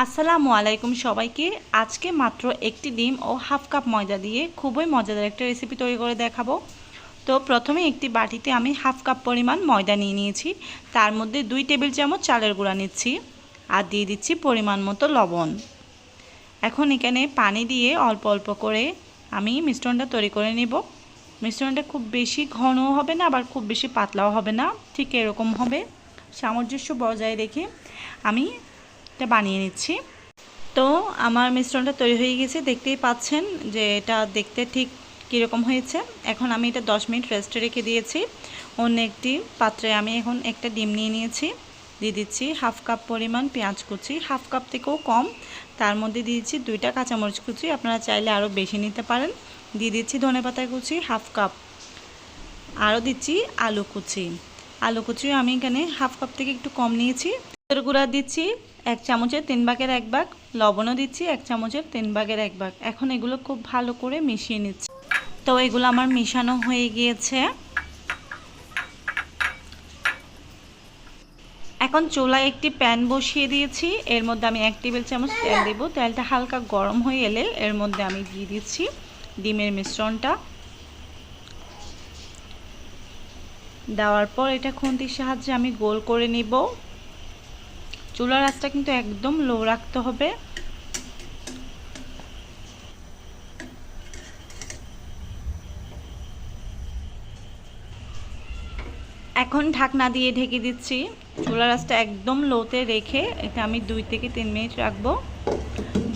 আসসালামু আলাইকুম সবাইকে। আজকে মাত্র একটি ডিম ও হাফ কাপ ময়দা দিয়ে খুবই মজাদার একটা রেসিপি তৈরি করে দেখাবো। তো প্রথমে একটি বাটিতে আমি হাফ কাপ পরিমাণ ময়দা নিয়ে নিয়েছি, তার মধ্যে 2 টেবিল চামচ চালের গুঁড়া নিচ্ছি আর দিয়ে দিচ্ছি পরিমাণ মতো লবণ। এখন এখানে পানি দিয়ে অল্প অল্প করে আমি মিশ্রণটা তৈরি করে নেব। মিশ্রণটা খুব বেশি ঘনও হবে না, আবার খুব বেশি পাতলাও হবে না, ঠিক এরকম হবে। সামঞ্জস্য বজায় রেখে আমি এটা বানিয়ে নিচ্ছি। তো আমার মিশ্রণটা তৈরি হয়ে গেছে, দেখতেই পাচ্ছেন যে এটা দেখতে ঠিক কীরকম হয়েছে। এখন আমি এটা 10 মিনিট রেস্টে রেখে দিয়েছি। অন্য একটি পাত্রে আমি এখন একটা ডিম নিয়ে নিয়েছি, দিয়ে দিচ্ছি হাফ কাপ পরিমাণ পেঁয়াজ কুচি, হাফ কাপ থেকেও কম। তার মধ্যে দিয়েছি 2টা কাঁচামরিচ কুচি, আপনারা চাইলে আরও বেশি নিতে পারেন। দিয়ে দিচ্ছি ধনেপাতা কুচি হাফ কাপ, আরও দিচ্ছি আলু কুচি। আলু কুচি আমি এখানে হাফ কাপ থেকে একটু কম নিয়েছি। গুঁড়া দিচ্ছি 1 চামচের 3 ভাগের 1 ভাগ, লবণও দিচ্ছি 1 চামচের 3 ভাগের 1 ভাগ। এখন এগুলো খুব ভালো করে মিশিয়ে নিচ্ছি। তো এগুলো আমার মিশানো হয়ে গিয়েছে। এখন চুলায় একটি প্যান বসিয়ে দিয়েছি, এর মধ্যে আমি 1 টেবিল চামচ তেল দেব। তেলটা হালকা গরম হয়ে এলে এর মধ্যে আমি দিয়ে দিচ্ছি ডিমের মিশ্রণটা। দেওয়ার পর এটা খুন্তির সাহায্যে আমি গোল করে নিব। চুলার আঁচটা কিন্তু একদম লো রাখতে হবে। এখন ঢাকনা দিয়ে ঢেকে দিচ্ছি। চুলার আঁচটা একদম লোতে রেখে এটা আমি 2 থেকে 3 মিনিট রাখবো।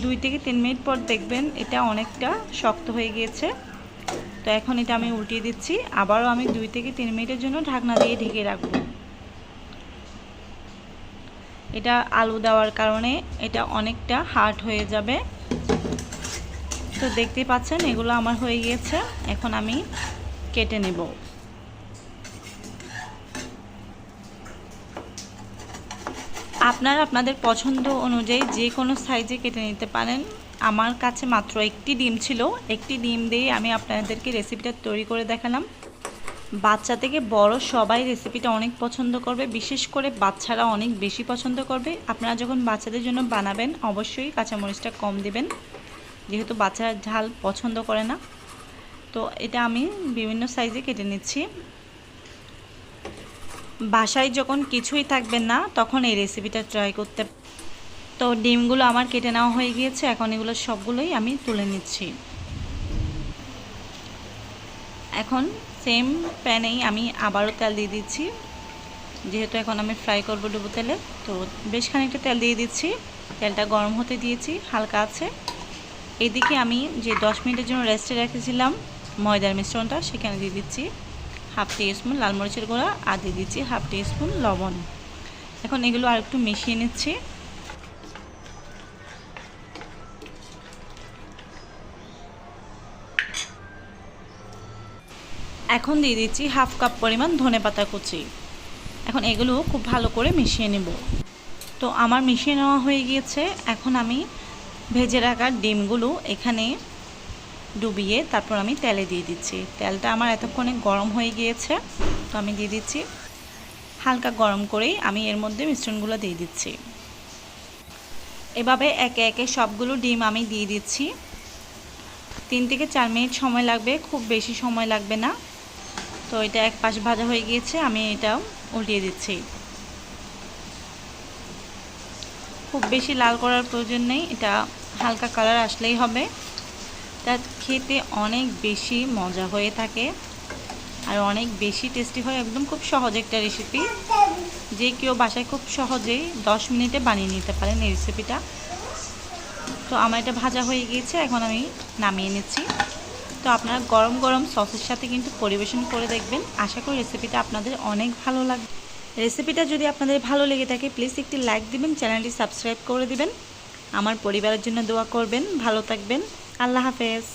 2 থেকে 3 মিনিট পর দেখবেন এটা অনেকটা শক্ত হয়ে গিয়েছে। তো এখন এটা আমি উল্টিয়ে দিচ্ছি, আবারও আমি 2 থেকে 3 মিনিটের জন্য ঢাকনা দিয়ে ঢেকে রাখবো। এটা আলু দেওয়ার কারণে এটা অনেকটা হার্ড হয়ে যাবে। তো দেখতেই পাচ্ছেন এগুলো আমার হয়ে গিয়েছে। এখন আমি কেটে নেব। আপনারা আপনাদের পছন্দ অনুযায়ী যে কোনো সাইজে কেটে নিতে পারেন। আমার কাছে মাত্র একটি ডিম ছিল, একটি ডিম দিয়ে আমি আপনাদেরকে রেসিপিটা তৈরি করে দেখালাম। বাচ্চা থেকে বড় সবাই রেসিপিটা অনেক পছন্দ করবে, বিশেষ করে বাচ্চারা অনেক বেশি পছন্দ করবে। আপনারা যখন বাচ্চাদের জন্য বানাবেন অবশ্যই কাঁচামরিচটা কম দিবেন, যেহেতু বাচ্চারা ঝাল পছন্দ করে না। তো এটা আমি বিভিন্ন সাইজে কেটে নিচ্ছি। বাসায় যখন কিছুই থাকবেন না তখন এই রেসিপিটা ট্রাই করতে। তো ডিমগুলো আমার কেটে নেওয়া হয়ে গিয়েছে, এখন এগুলো সবগুলোই আমি তুলে নিচ্ছি। এখন সেম প্যানেই আমি আবারও তেল দিয়ে দিচ্ছি, যেহেতু এখন আমি ফ্রাই করব ডুবো তেলে। তো বেশ খানিকটা তেল দিয়ে দিচ্ছি, তেলটা গরম হতে দিয়েছি হালকা আছে। এদিকে আমি যে 10 মিনিটের জন্য রেস্টে রেখেছিলাম ময়দার মিশ্রণটা, সেখানে দিয়ে দিচ্ছি হাফ টি স্পুন লাল মরিচের গুঁড়া আর দিয়ে দিচ্ছি হাফ টি স্পুন লবণ। এখন এগুলো আর একটু মিশিয়ে নিচ্ছি। এখন দিয়ে দিচ্ছি হাফ কাপ পরিমাণ ধনেপাতা কুচি। এখন এগুলো খুব ভালো করে মিশিয়ে নেব। তো আমার মিশিয়ে নেওয়া হয়ে গিয়েছে। এখন আমি ভেজে রাখা ডিমগুলো এখানে ডুবিয়ে তারপর আমি তেলে দিয়ে দিচ্ছি। তেলটা আমার এতক্ষণে গরম হয়ে গিয়েছে, তো আমি দিয়ে দিচ্ছি। হালকা গরম করেই আমি এর মধ্যে মিশ্রণগুলো দিয়ে দিচ্ছি। এভাবে একে একে সবগুলো ডিম আমি দিয়ে দিচ্ছি। 3 থেকে 4 মিনিট সময় লাগবে, খুব বেশি সময় লাগবে না। তো এটা এক পাশ ভাজা হয়ে গিয়েছে, আমি এটা উল্টিয়ে দিচ্ছি। খুব বেশি লাল করার প্রয়োজন নেই, এটা হালকা কালার আসলেই হবে। তা খেতে অনেক বেশি মজা হয়ে থাকে আর অনেক বেশি টেস্টি হয়। একদম খুব সহজ একটা রেসিপি, যে কেউ বাসায় খুব সহজেই 10 মিনিটে বানিয়ে নিতে পারেন এই রেসিপিটা। তো আমার এটা ভাজা হয়ে গিয়েছে, এখন আমি নামিয়ে নিচ্ছি। তো আপনারা গরম গরম সসের সাথে কিন্তু পরিবেশন করে দেখবেন, আশা করি রেসিপিটা আপনাদের অনেক ভালো লাগবে। রেসিপিটা যদি আপনাদের ভালো লেগে থাকে প্লিজ একটি লাইক দিবেন, চ্যানেলটি সাবস্ক্রাইব করে দিবেন, আমার পরিবারের জন্য দোয়া করবেন। ভালো থাকবেন, আল্লাহ হাফেজ।